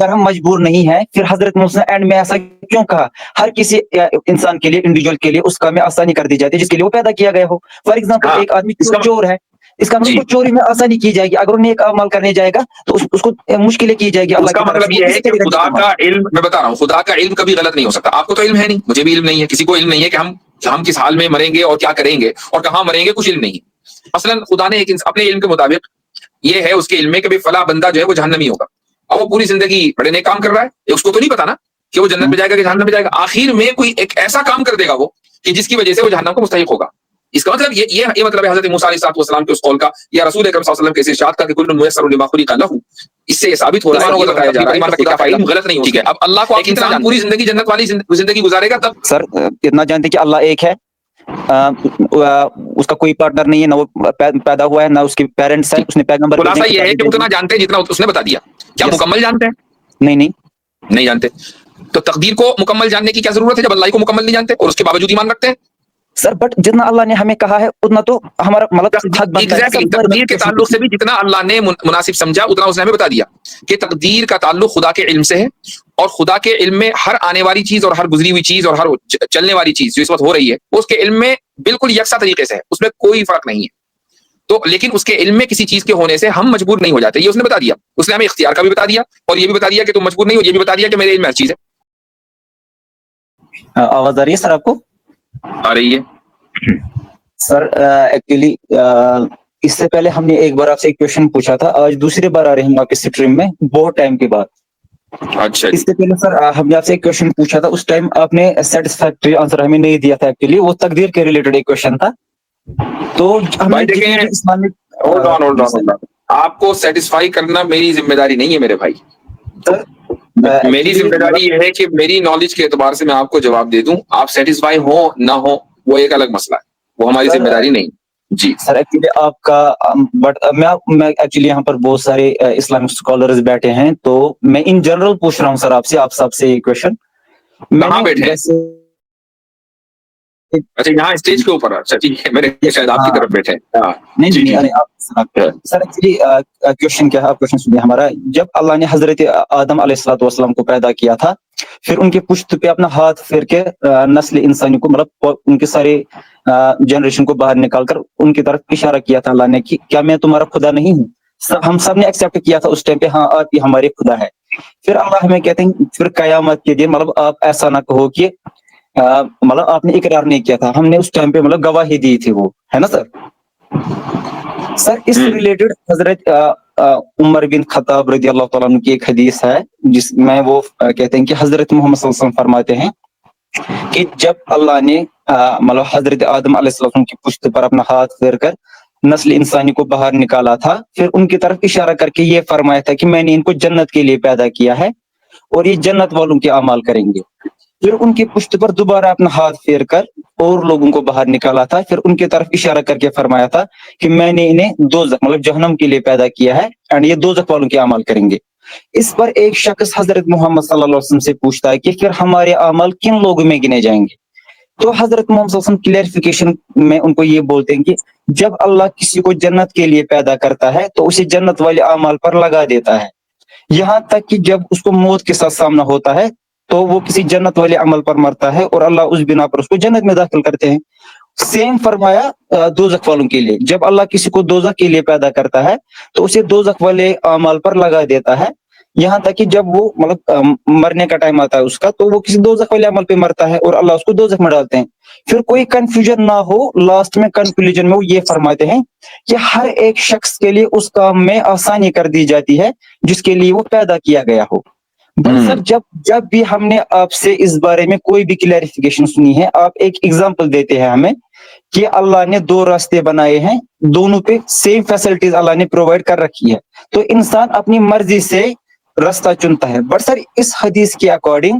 اگر ہم مجبور نہیں ہیں پھر حضرت موسی نے اینڈ میں ایسا کیوں کہا؟ ہر کسی انسان کے لیے انڈیویجول کے لیے اس کام میں آسانی کر دی جاتی ہے جس کے لیے وہ پیدا کیا گیا ہو. فار ایگزامپل ایک آدمی چور ہے, اس کا مطلب چوری میں آسانی کی جائے گی. اگر وہ نیک اعمال کرنے جائے گا تو اس کو مشکلیں کی جائے گی. اس کا مطلب یہ ہے کہ خدا کا علم, میں بتا رہا ہوں, خدا کا علم کبھی غلط نہیں ہو سکتا. آپ کو تو علم ہے نہیں, مجھے بھی علم نہیں ہے, کسی کو علم نہیں ہے کہ ہم کس حال میں مریں گے اور کیا کریں گے اور کہاں مریں گے, کچھ علم نہیں ہے. مثلا خدا نے ایک اپنے علم کے مطابق یہ ہے اس کے علم میں کہ بھی فلاں بندہ جو ہے وہ جہنمی ہوگا, اور وہ پوری زندگی بڑے نیک کام کر رہا ہے, اس کو تو نہیں پتا نا کہ وہ جنت میں جائے گا کہ جہنم میں جائے گا. آخر میں کوئی ایک ایسا کام کر دے گا وہ کہ جس کی وجہ سے وہ جہنم کو مستحق ہوگا. اس کا مطلب یہ مطلب ہے حضرت موسیٰ علیہ السلام کے اس قول کا یا رسول اکرم صلی اللہ علیہ وسلم کے اس ارشاد کا کہ کل میسر لما خلق لہ. اس سے یہ ثابت ہو رہا ہے, یہ بتایا جا رہا ہے کہ خدا کا علم غلط نہیں ہو. ٹھیک ہے, اب اللہ کو ایک انسان پوری زندگی جنت والی زندگی گزارے گا تب. سر اتنا جانتے کہ اللہ ایک ہے, اس کا کوئی پارٹنر نہیں ہے, نہ وہ پیدا ہوا ہے نہ اس کے پیرنٹس ہیں. اس نے پیغمبر خلاصہ یہ ہے کہ اتنا جانتے ہیں جتنا اس نے بتا دیا. کیا مکمل جانتے ہیں؟ نہیں جانتے. تو تقدیر کو مکمل جاننے کی کیا ضرورت ہے جب اللہ کو مکمل نہیں جانتے اور اس کے باوجود ایمان رکھتے ہیں؟ سر بٹ جتنا اللہ نے ہمیں کہا ہے اتنا تو ہمارا مطلب تقدیر کے تعلق سے بھی جتنا اللہ نے مناسب سمجھا اتنا اس نے ہمیں بتا دیا کہ تقدیر کا تعلق خدا کے علم سے ہے, اور خدا کے علم میں ہر آنے والی چیز اور ہر گزری ہوئی چیز اور ہر چلنے والی چیز جو اس وقت ہو رہی ہے اس کے علم میں بالکل یکساں طریقے سے ہے, اس میں کوئی فرق نہیں ہے. تو لیکن اس کے علم میں کسی چیز کے ہونے سے ہم مجبور نہیں ہو جاتے, یہ اس نے بتا دیا. اس نے ہمیں اختیار کا بھی بتا دیا اور یہ بھی بتا دیا کہ تم مجبور نہیں ہو, یہ بھی بتا دیا کہ میرے علم میں ہر چیز ہے. آواز آ رہی ہے سر آپ کو؟ آ رہی ہے سر. ایکچولی اس سے پہلے ہم نے ایک بار آپ سے ایک کویشچن پوچھا تھا, آج دوسری بار آ رہے ہیں آپ اس اسٹریم میں بہت ٹائم کے بعد. اچھا, اس سے پہلے سر ہم نے آپ سے ایک کویشچن پوچھا تھا, اس ٹائم آپ نے سیٹسفیکٹری آنسر ہمیں نہیں دیا تھا. ایکچولی وہ تقدیر کے ریلیٹڈ ایک کویشچن تھا. تو بھائی دیکھیں, آپ کو سیٹسفائی کرنا میری ذمہ داری نہیں ہے میرے بھائی. میری ذمہ داری یہ ہے کہ میری نالج کے اعتبار سے میں آپ کو جواب دے دوں. آپ سیٹسفائی ہو نہ ہو وہ ایک الگ مسئلہ ہے, وہ ہماری ذمہ داری نہیں. جی سر ایکچولی آپ کا بٹ میں ایکچولی یہاں پر بہت سارے اسلامک اسکالرز بیٹھے ہیں, تو میں ان جنرل پوچھ رہا ہوں سر آپ سب سے یہ کویشچن. کہاں بیٹھے ہیں؟ اچھا یہاں اسٹیج کے اوپر. اچھا ٹھیک ہے, میرے شاید آپ کی طرف بیٹھے. نہیں سر ایکچولی کویشچن کیا ہے, آپ کویشچن سنیے ہمارا. جب اللہ نے حضرت آدم علیہ السلام کو پیدا کیا تھا, پھر ان کے پشت پہ اپنا ہاتھ پھیر کے نسل انسانی کو مطلب ان کے سارے جنریشن کو باہر نکال کر ان کی طرف اشارہ کیا تھا اللہ نے کہ کیا میں تمہارا خدا نہیں ہوں؟ ہم سب نے ایکسیپٹ کیا تھا اس ٹائم پہ, ہاں آپ ہی ہمارے خدا ہے. پھر اللہ ہمیں کہتے ہیں پھر قیامت کے دن مطلب آپ ایسا نہ کہو کہ مطلب آپ نے اقرار نہیں کیا تھا, ہم نے اس ٹائم پہ مطلب گواہی دی تھی, وہ ہے نا سر. سر اس ریلیٹڈ حضرت عمر بن خطاب رضی اللہ تعالیٰ عنہ کی ایک حدیث ہے جس میں وہ کہتے ہیں کہ حضرت محمد صلی اللہ علیہ وسلم فرماتے ہیں کہ جب اللہ نے مطلب حضرت آدم علیہ السلام کی پشت پر اپنا ہاتھ پھیر کر نسل انسانی کو باہر نکالا تھا, پھر ان کی طرف اشارہ کر کے یہ فرمایا تھا کہ میں نے ان کو جنت کے لیے پیدا کیا ہے اور یہ جنت والوں کے اعمال کریں گے. پھر ان کی پشت پر دوبارہ اپنا ہاتھ پھیر کر اور لوگوں کو باہر نکالا تھا, پھر ان کی طرف اشارہ کر کے فرمایا تھا کہ میں نے انہیں دوزخ مطلب جہنم کے لیے پیدا کیا ہے اور یہ دوزخ والوں کے اعمال کریں گے. اس پر ایک شخص حضرت محمد صلی اللہ علیہ وسلم سے پوچھتا ہے کہ پھر ہمارے اعمال کن لوگوں میں گنے جائیں گے؟ تو حضرت محمد صلی اللہ علیہ وسلم کلیئرفیکیشن میں ان کو یہ بولتے ہیں کہ جب اللہ کسی کو جنت کے لیے پیدا کرتا ہے تو اسے جنت والے اعمال پر لگا دیتا ہے, یہاں تک کہ جب اس کو موت کے ساتھ سامنا ہوتا ہے تو وہ کسی جنت والے عمل پر مرتا ہے اور اللہ اس بنا پر اس کو جنت میں داخل کرتے ہیں. سیم فرمایا دوزخ والوں کے لیے, جب اللہ کسی کو دوزخ کے لیے پیدا کرتا ہے تو اسے دوزخ والے اعمال پر لگا دیتا ہے, یہاں تک کہ جب وہ مطلب مرنے کا ٹائم آتا ہے اس کا تو وہ کسی دوزخ والے عمل پہ مرتا ہے اور اللہ اس کو دوزخ میں ڈالتے ہیں. پھر کوئی کنفیوژن نہ ہو, لاسٹ میں کنکلوژن میں وہ یہ فرماتے ہیں کہ ہر ایک شخص کے لیے اس کام میں آسانی کر دی جاتی ہے جس کے لیے وہ پیدا کیا گیا ہو. سر جب بھی ہم نے آپ سے اس بارے میں کوئی بھی کلیریفیکیشن سنی ہے, آپ ایک ایگزامپل دیتے ہیں ہمیں کہ اللہ نے دو راستے بنائے ہیں, دونوں پہ سیم فیسلٹیز اللہ نے پرووائڈ کر رکھی ہے, تو انسان اپنی مرضی سے راستہ چنتا ہے. بٹ سر اس حدیث کے اکارڈنگ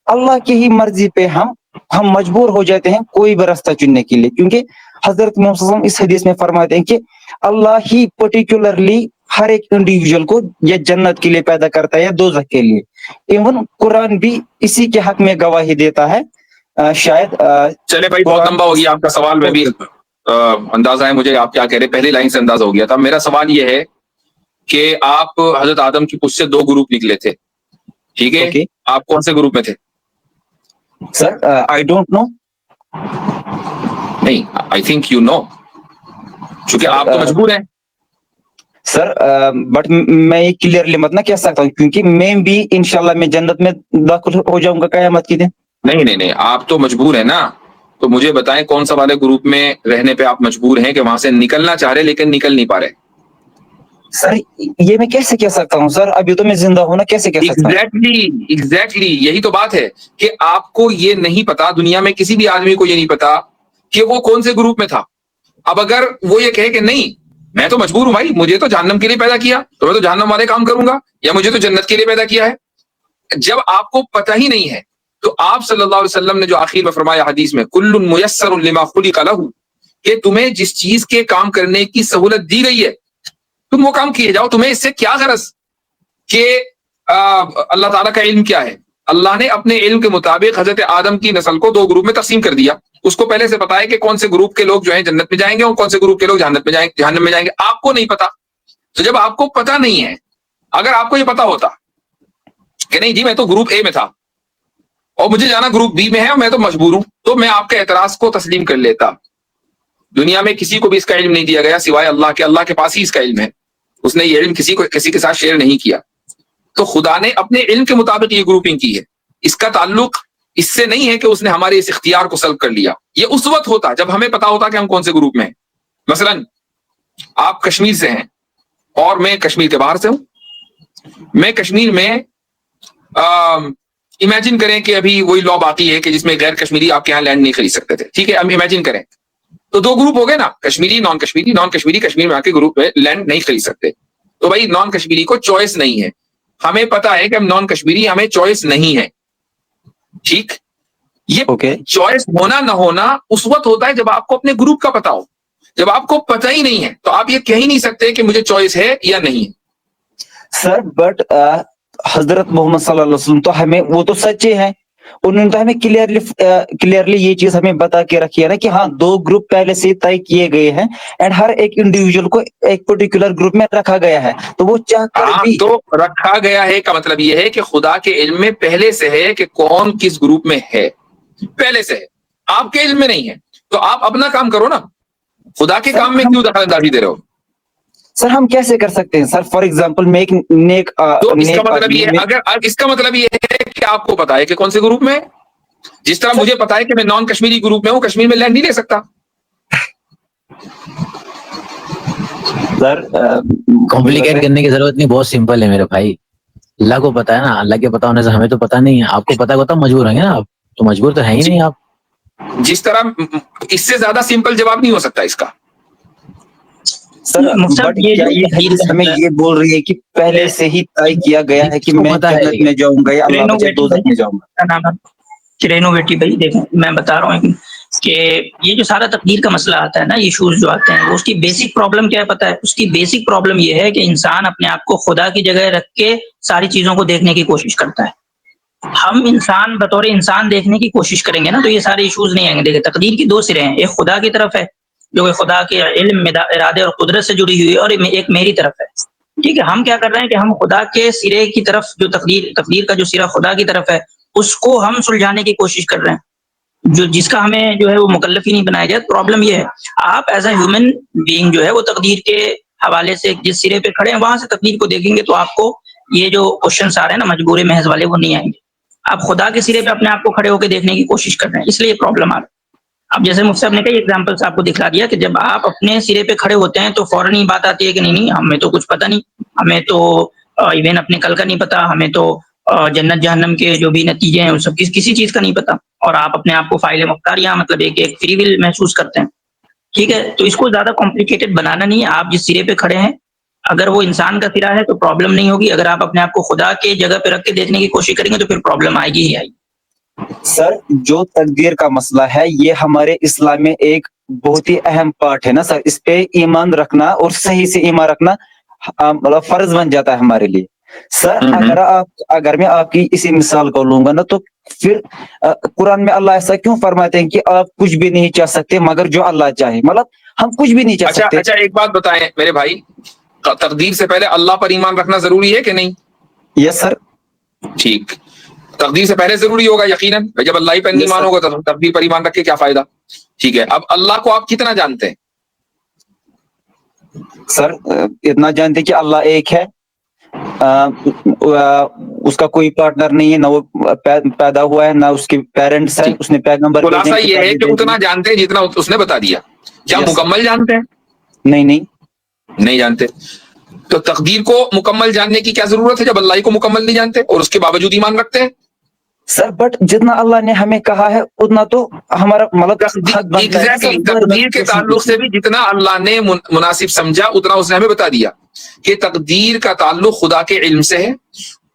اللہ کی ہی مرضی پہ ہم مجبور ہو جاتے ہیں کوئی بھی راستہ چننے کے لیے, کیونکہ حضرت محمد صلی اللہ علیہ وسلم اس حدیث میں فرماتے ہیں کہ اللہ ہی پرٹیکولرلی ہر ایک انڈیویجول کو یا جنت کے لیے پیدا کرتا ہے یا دوزخ کے لیے. ایون قرآن بھی اسی کے حق میں گواہی دیتا ہے. شاید چلے بھائی بہت لمبا ہو گیا آپ کا سوال, میں بھی اندازہ ہے مجھے آپ کیا کہہ رہے, پہلی لائن سے اندازہ ہو گیا تھا. میرا سوال یہ ہے کہ آپ حضرت آدم کی پشت سے دو گروپ نکلے تھے, ٹھیک ہے Okay. آپ کون سے گروپ میں تھے؟ Sir, I don't know. نہیں آئی تھنک یو نو، چونکہ Sir, آپ تو مجبور ہیں. سر بٹ میں یہ کلیئرلی مت نہ کہہ سکتا ہوں کیونکہ میں بھی انشاءاللہ میں جنت میں داخل ہو جاؤں گا قیامت کے دن. نہیں آپ تو مجبور ہیں نا، تو مجھے بتائیں کون سا والے گروپ میں رہنے پہ آپ مجبور ہیں کہ وہاں سے نکلنا چاہ رہے لیکن نکل نہیں پا رہے؟ سر یہ میں کیسے کہہ سکتا ہوں سر، ابھی تو میں زندہ ہوں نا، کیسے کہہ سکتا ہوں؟ ایگزیکٹلی یہی تو بات ہے کہ آپ کو یہ نہیں پتا، دنیا میں کسی بھی آدمی کو یہ نہیں پتا کہ وہ کون سے گروپ میں تھا. اب اگر وہ یہ کہے کہ نہیں میں تو مجبور ہوں بھائی، مجھے تو جہنم کے لیے پیدا کیا تو میں تو جہنم والے کام کروں گا، یا مجھے تو جنت کے لیے پیدا کیا ہے. جب آپ کو پتہ ہی نہیں ہے تو آپ صلی اللہ علیہ وسلم نے جو آخر میں فرمایا حدیث میں کل میسر لما خلق لہ، کہ تمہیں جس چیز کے کام کرنے کی سہولت دی گئی ہے تم وہ کام کیے جاؤ، تمہیں اس سے کیا غرض کہ اللہ تعالیٰ کا علم کیا ہے. اللہ نے اپنے علم کے مطابق حضرت آدم کی نسل کو 2 گروپ میں تقسیم کر دیا. اس کو پہلے سے پتا ہے کہ کون سے گروپ کے لوگ جو ہیں جنت میں جائیں گے اور کون سے گروپ کے لوگ جہنم میں جائیں گے. آپ کو نہیں پتا. تو جب آپ کو پتا نہیں ہے، اگر آپ کو یہ پتا ہوتا کہ نہیں جی میں تو گروپ اے میں تھا اور مجھے جانا گروپ بی میں ہے اور میں تو مجبور ہوں، تو میں آپ کے اعتراض کو تسلیم کر لیتا. دنیا میں کسی کو بھی اس کا علم نہیں دیا گیا سوائے اللہ کے. اللہ کے پاس ہی اس کا علم ہے، اس نے یہ علم کسی کے ساتھ شیئر نہیں کیا. تو خدا نے اپنے علم کے مطابق یہ گروپنگ کی ہے. اس کا تعلق اس سے نہیں ہے کہ اس نے ہمارے اس اختیار کو سلب کر لیا. یہ اس وقت ہوتا جب ہمیں پتا ہوتا کہ ہم کون سے گروپ میں ہیں. مثلا آپ کشمیر سے ہیں اور میں کشمیر کے باہر سے ہوں. میں کشمیر میں امیجن کریں کہ ابھی وہی لا باقی ہے کہ جس میں غیر کشمیری آپ کے یہاں لینڈ نہیں خرید سکتے تھے. ٹھیک ہے، ہم امیجن کریں تو 2 گروپ ہو گئے نا، کشمیری نان کشمیری. نان کشمیری کشمیر میں آ کے گروپ میں لینڈ نہیں خرید سکتے. تو بھائی نان کشمیری کو چوائس نہیں ہے. ہمیں پتا ہے کہ ہم نان کشمیری، ہمیں چوائس نہیں ہے. ٹھیک، یہ چوائس ہونا نہ ہونا اس وقت ہوتا ہے جب آپ کو اپنے گروپ کا پتا ہو. جب آپ کو پتہ ہی نہیں ہے تو آپ یہ کہہ ہی نہیں سکتے کہ مجھے چوائس ہے یا نہیں ہے. سر بٹ حضرت محمد صلی اللہ علیہ وسلم تو ہمیں وہ تو سچے ہیں، انہوں نے تو ہمیں کلیئرلی یہ چیز ہمیں بتا کے رکھی ہے نا کہ ہاں 2 گروپ پہلے سے طے کیے گئے ہیں اینڈ ہر ایک انڈیویجول کو ایک پرٹیکولر گروپ میں رکھا گیا ہے. تو وہ چاہ کر بھی تو رکھا گیا ہے کا مطلب یہ ہے کہ خدا کے علم میں پہلے سے ہے کہ کون کس گروپ میں ہے، پہلے سے ہے. آپ کے علم میں نہیں ہے تو آپ اپنا کام کرو نا، خدا کے کام میں کیوں دخل اندازی دے رہے ہو؟ سر ہم کیسے کر سکتے ہیں سر؟ فار ایگزامپل میں ایک نیک تو اس کا مطلب یہ ہے، اگر اس کا مطلب یہ ہے کہ آپ کو پتا ہے کہ کون سے گروپ میں ہے. جس طرح مجھے پتا ہے کہ میں نان کشمیری گروپ میں ہوں، کشمیر میں لینڈ نہیں لے سکتا. سر کمپلیکیٹ کرنے کی ضرورت نہیں، بہت سمپل ہے میرے بھائی. اللہ کو پتا ہے نا، اللہ کے پتا ہونے سے ہمیں تو پتا نہیں ہے. آپ کو پتا ہوتا مجبور ہیں نا، آپ تو مجبور تو ہے ہی نہیں. آپ جس طرح اس سے زیادہ سمپل جواب نہیں ہو سکتا اس کا. سر بٹ کیا یہ حدیث ہمیں یہ بول رہی ہے کہ پہلے سے ہی طے کیا گیا ہے کہ میں جنت میں جاؤں گا یا اللہ بچے دوزخ میں جاؤں گا؟ چرینو بیٹی بھائی دیکھیں میں بتا رہا ہوں کہ یہ جو سارا تقدیر کا مسئلہ آتا ہے نا، ایشوز جو آتے ہیں، وہ اس کی بیسک پرابلم کیا ہے پتہ ہے؟ اس کی بیسک پرابلم یہ ہے کہ انسان اپنے آپ کو خدا کی جگہ رکھ کے ساری چیزوں کو دیکھنے کی کوشش کرتا ہے. ہم انسان بطور انسان دیکھنے کی کوشش کریں گے نا تو یہ سارے ایشوز نہیں آئیں گے. دیکھیں تقدیر کی 2 سرے ہیں، ایک خدا کی طرف ہے جو کہ خدا کے علم، ارادے اور قدرت سے جڑی ہوئی ہے، اور ایک میری طرف ہے. ٹھیک ہے، ہم کیا کر رہے ہیں کہ ہم خدا کے سرے کی طرف، جو تقدیر کا جو سرا خدا کی طرف ہے، اس کو ہم سلجھانے کی کوشش کر رہے ہیں، جس کا ہمیں جو ہے وہ مکلف ہی نہیں بنایا جائے. پرابلم یہ ہے آپ ایز اے ہیومن بینگ جو ہے وہ تقدیر کے حوالے سے جس سرے پہ کھڑے ہیں وہاں سے تقدیر کو دیکھیں گے تو آپ کو یہ جو کوشچنس آ رہے ہیں نا مجبور محض والے، وہ نہیں آئیں گے. آپ خدا کے سرے پہ اپنے آپ کو کھڑے ہو کے دیکھنے کی کوشش کر رہے ہیں، اس لیے یہ پرابلم آ رہا ہے. اب جیسے مفتی صاحب نے کئی ایگزامپلس آپ کو دکھلا دیا کہ جب آپ اپنے سرے پہ کھڑے ہوتے ہیں تو فوراً ہی بات آتی ہے کہ نہیں ہمیں تو کچھ پتہ نہیں، ہمیں تو ایون اپنے کل کا نہیں پتا، ہمیں تو جنت جہنم کے جو بھی نتیجے ہیں ان سب کسی چیز کا نہیں پتا، اور آپ اپنے آپ کو فاعل مختار یا مطلب ایک فری ول محسوس کرتے ہیں. ٹھیک ہے، تو اس کو زیادہ کمپلیکیٹڈ بنانا نہیں ہے. آپ جس سرے پہ کھڑے ہیں اگر وہ انسان کا سرا ہے تو پرابلم نہیں ہوگی. اگر آپ اپنے آپ کو خدا کے جگہ پہ رکھ کے دیکھنے کی کوشش کریں گے تو پھر پرابلم آئے گی ہی آئے گی. سر جو تقدیر کا مسئلہ ہے یہ ہمارے اسلام میں ایک بہت ہی اہم پارٹ ہے نا سر. اس پہ ایمان رکھنا اور صحیح سے ایمان رکھنا مطلب فرض بن جاتا ہے ہمارے لیے. سر اگر میں آپ کی اسی مثال کو لوں گا نا تو پھر قرآن میں اللہ ایسا کیوں فرماتے ہیں کہ آپ کچھ بھی نہیں چاہ سکتے مگر جو اللہ چاہے؟ مطلب ہم کچھ بھی نہیں چاہ سکتے. اچھا ایک بات بتائیں میرے بھائی، تقدیر سے پہلے اللہ پر ایمان رکھنا ضروری ہے کہ نہیں؟ یس سر. ٹھیک, تقدیر سے پہلے ضروری ہوگا یقیناً, جب اللہ ہی پر نہیں ایمان ہوگا تو تقدیر پر ایمان رکھ کے کیا فائدہ. ٹھیک ہے, اب اللہ کو آپ کتنا جانتے ہیں؟ سر اتنا جانتے کہ اللہ ایک ہے, اس کا کوئی پارٹنر نہیں ہے, نہ وہ پیدا ہوا ہے نہ اس کے پیرنٹس ہیں, اس نے پیغمبر خلاصہ یہ ہے کہ اتنا جانتے ہیں جتنا اس نے بتا دیا. کیا مکمل جانتے ہیں؟ نہیں جانتے. تو تقدیر کو مکمل جاننے کی کیا ضرورت ہے جب اللہ کو مکمل نہیں جانتے اور اس کے باوجود ایمان رکھتے ہیں؟ سر بٹ جتنا اللہ نے ہمیں کہا ہے اتنا تو ہمارا مطلب تقدیر کے تعلق سے بھی جتنا اللہ نے مناسب سمجھا اتنا اس نے ہمیں بتا دیا کہ تقدیر کا تعلق خدا کے علم سے ہے,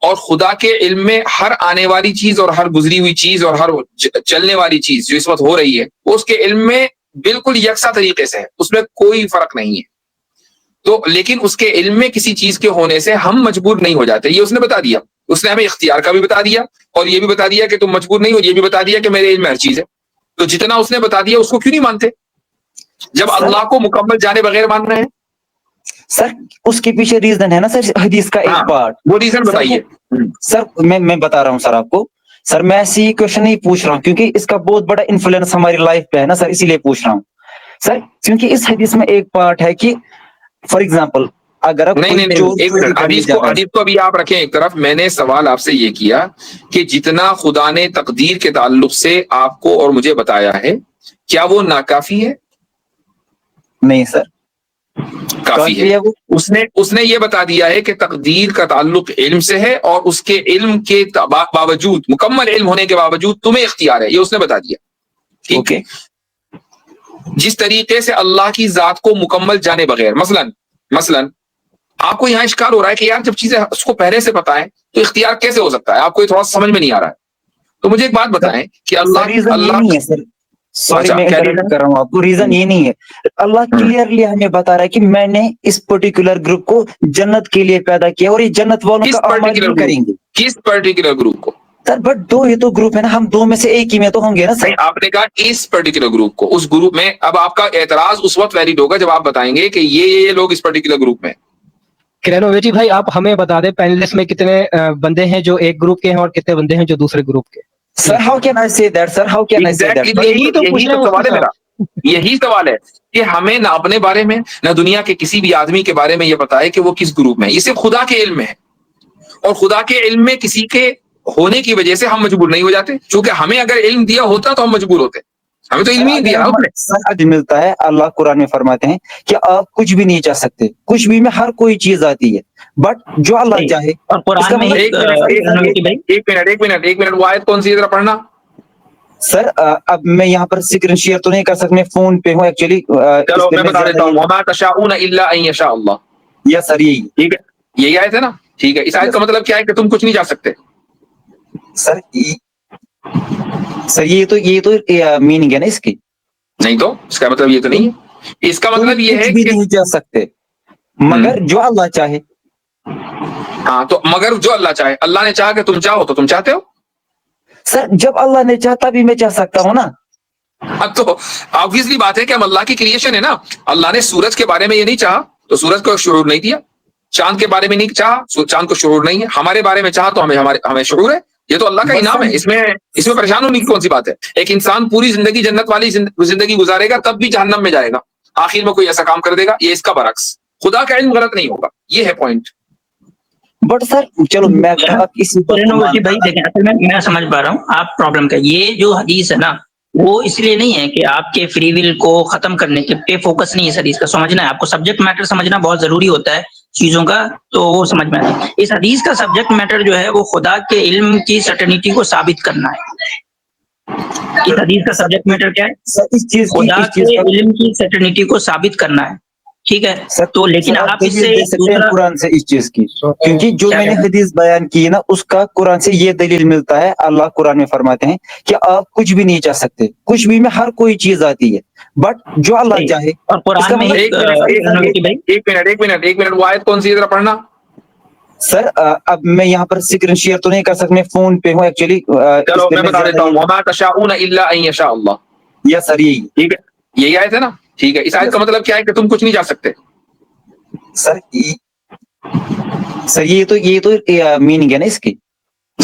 اور خدا کے علم میں ہر آنے والی چیز اور ہر گزری ہوئی چیز اور ہر چلنے والی چیز جو اس وقت ہو رہی ہے وہ اس کے علم میں بالکل یکساں طریقے سے ہے, اس میں کوئی فرق نہیں ہے. تو لیکن اس کے علم میں کسی چیز کے ہونے سے ہم مجبور نہیں ہو جاتے, یہ اس نے بتا دیا. اس نے ہمیں اختیار کا بھی بتا دیا اور یہ بھی بتا دیا کہ تم مجبور نہیں ہو, یہ بھی بتا دیا کہ میرے علم میں ہر چیز ہے. تو جتنا اس نے بتا دیا اس کو کیوں نہیں مانتے جب اللہ کو مکمل جانے بغیر مان رہے ہیں؟ سر اس کے پیچھے ریزن ہے نا سر, حدیث کا ایک پارٹ. وہ ریزن بتائیے. سر میں بتا رہا ہوں سر آپ کو. سر میں ایسی کوشچن نہیں پوچھ رہا ہوں کیونکہ اس کا بہت بڑا انفلوئنس ہماری لائف پہ ہے نا سر, اسی لیے پوچھ رہا ہوں سر. کیونکہ اس حدیث میں ایک پارٹ ہے کہ فار ایگزامپل اگر آپ حدیث کو ابھی آپ رکھیں ایک طرف. میں نے سوال آپ سے یہ کیا کہ جتنا خدا نے تقدیر کے تعلق سے آپ کو اور مجھے بتایا ہے کیا وہ ناکافی ہے؟ نہیں سر, کافی ہے. اس نے یہ بتا دیا ہے کہ تقدیر کا تعلق علم سے ہے اور اس کے علم کے باوجود, مکمل علم ہونے کے باوجود تمہیں اختیار ہے, یہ اس نے بتا دیا. ٹھیک ہے. جس طریقے سے اللہ کی ذات کو مکمل جانے بغیر, مثلاً آپ کو یہاں اشکال ہو رہا ہے کہ یار جب چیزیں اس کو پہلے سے پتہ ہے تو اختیار کیسے ہو سکتا ہے, آپ کو یہ تھوڑا سمجھ میں نہیں آ رہا ہے. تو مجھے ایک بات بتائیں کہ اللہ نہیں ہے سر, سوری میں انٹرپٹ کر رہا ہوں آپ کو. ریزن یہ نہیں ہے, اللہ کلیئرلی ہمیں بتا رہا ہے کہ میں نے اس پرٹیکولر گروپ کو جنت کے لیے پیدا کیا اور یہ جنت والوں کا اعمال بھی کریں گے. کس پرٹیکولر گروپ کو؟ سر بٹ دو, یہ تو گروپ ہے نا, ہم دو میں سے ایک ہی میں تو ہوں گے نا سر. آپ نے کہا اس پرٹیکولر گروپ کو, اس گروپ میں. اب آپ کا اعتراض اس وقت ویلڈ ہوگا جب آپ بتائیں گے کہ یہ لوگ اس پرٹیکولر گروپ میں. کرینوویٹی بھائی آپ ہمیں بتا دیں پینلسٹ میں کتنے بندے ہیں جو ایک گروپ کے ہیں اور کتنے بندے ہیں جو دوسرے گروپ کے. سر ہاؤ کین آئی سے that, sir how can I سے دیٹ. یہی تو سوال ہے میرا, یہی سوال ہے کہ ہمیں نہ اپنے بارے میں نہ دنیا کے کسی بھی آدمی کے بارے میں یہ بتائے کہ وہ کس گروپ میں ہے. یہ صرف خدا کے علم میں ہے, اور خدا کے علم میں کسی کے ہونے کی وجہ سے ہم مجبور نہیں ہو جاتے, چونکہ ہمیں اگر علم دیا ہوتا تو ہم مجبور ہوتے. ہمیں تو علم ہی دیا ملتا ہے. اللہ قرآن میں فرماتے ہیں کہ آپ کچھ بھی نہیں چاہ سکتے, کچھ بھی میں ہر کوئی چیز آتی ہے, بٹ جو اللہ چاہے. اور قرآن میں ایک منٹ وہ آیت کون سی ہے ذرا پڑھنا. سر اب میں یہاں پر اسکرین شیئر تو نہیں کر سکتا, میں فون پہ ہوں ایکچولی. چلو میں بتا دیتا ہوں, وما تشاؤون الا ان یشاء اللہ. یس سر یہی ٹھیک ہے, یہی آیت ہے نا. ٹھیک ہے, اس آیت کا مطلب کیا ہے کہ تم کچھ نہیں چاہ سکتے. سر یہ تو میننگ ہے نا اس کی. نہیں تو اس کا مطلب یہ تو نہیں ہے. اس کا مطلب یہ ہے کہ نہیں چاہ سکتے مگر جو اللہ چاہے. ہاں تو مگر جو اللہ چاہے, اللہ نے چاہا کہ تم چاہو تو تم چاہتے ہو. سر جب اللہ نے چاہتا بھی میں چاہ سکتا ہوں نا. اب تو آبویسلی بات ہے کہ ہم اللہ کی کریشن ہے نا. اللہ نے سورج کے بارے میں یہ نہیں چاہا تو سورج کو شعور نہیں دیا, چاند کے بارے میں نہیں چاہا, چاند کو شعور نہیں ہے. ہمارے بارے میں چاہا تو ہمیں شعور ہے. یہ تو اللہ کا انعام ہے, اس میں پریشان ہونے کی کون سی بات ہے. ایک انسان پوری زندگی جنت والی زندگی گزارے گا تب بھی جہنم میں جائے گا, آخر میں کوئی ایسا کام کر دے گا. یہ اس کا برعکس, خدا کا علم غلط نہیں ہوگا, یہ ہے پوائنٹ. بٹ سر چلو میں سمجھ پا رہا ہوں آپ پرابلم کا. یہ جو حدیث ہے نا وہ اس لیے نہیں ہے کہ آپ کے فری ول کو ختم کرنے کے پہ فوکس نہیں ہے. حدیث کا سمجھنا ہے آپ کو, سبجیکٹ میٹر سمجھنا بہت ضروری ہوتا ہے چیزوں کا, تو وہ سمجھ میں آتا ہے. اس حدیث کا سبجیکٹ میٹر جو ہے وہ خدا کے علم کی سرٹنٹی کو ثابت کرنا ہے. اس حدیث کا سبجیکٹ میٹر کیا ہے؟ خدا کے علم کی سرٹنٹی کو ثابت کرنا ہے. ٹھیک ہے, تو لیکن آپ اس سے قرآن سے اس چیز کی, کیونکہ جو میں نے حدیث بیان کی نا اس کا قرآن سے یہ دلیل ملتا ہے. اللہ قرآن میں فرماتے ہیں کہ آپ کچھ بھی نہیں چاہ سکتے, کچھ بھی میں ہر کوئی چیز آتی ہے, بٹ جو اللہ چاہے. اور قرآن میں ایک منٹ وہ آیت کون سی ہے ذرا پڑھنا. سر اب میں یہاں پر اسکرین شیئر تو نہیں کر سکتا, میں فون پہ ہوں ایکچولی. چلو میں بتا دیتا ہوں, وما تشاؤون الا ان یشاء اللہ. یس سر یہی. ٹھیک ہے, یہی آیت ہے نا. ٹھیک ہے, اس آیت کا مطلب کیا ہے کہ تم کچھ نہیں چاہ سکتے. سر یہ تو میننگ ہے نا اس کی.